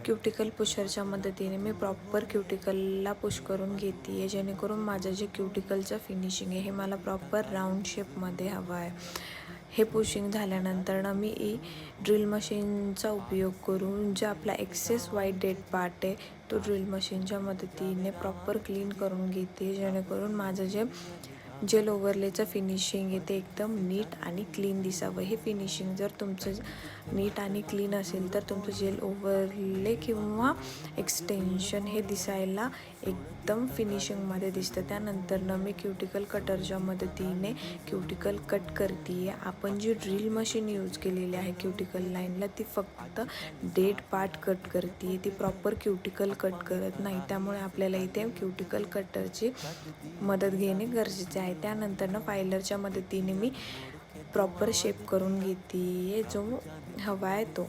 Cuticle पुशरच्या मदतीने मी proper क्युटिकलला push करून घेते आहे, जेणेकरून माझं जे क्युटिकलचं फिनिशिंग आहे हे मला प्रॉपर राऊंड शेपमध्ये हवं आहे. हे पुशिंग झाल्यानंतर मी ड्रिल मशीनचा उपयोग करून जे आपला एक्सेस व्हाईट डेड पार्ट आहे तो ड्रिल मशीनच्या मदतीने प्रॉपर क्लीन करून घेते, जेणेकरून माझं जे जेल ओव्हरलेचं फिनिशिंग आहे ते एकदम नीट आणि क्लीन दिसावं. हे फिनिशिंग जर तुमचं नीट आणि क्लीन असेल तर तुमचं जेल ओव्हरले किंवा एक्सटेन्शन हे दिसायला एकदम फिनिशिंगमध्ये दिसतं. त्यानंतर मी क्युटिकल कटरच्या मदतीने क्युटिकल कट करते आहे. आपण जी ड्रिल मशीन यूज केलेली आहे क्युटिकल लाईनला ती फक्त डेड पार्ट कट करते आहे, ती प्रॉपर क्युटिकल कट करत नाही. त्यामुळे आपल्याला इथे क्युटिकल कटरची मदत घेणे गरजेचे आहे. त्यानंतर फायलरच्या मदतीने मी प्रॉपर शेप करून घेते आहे जो हवा आहे तो.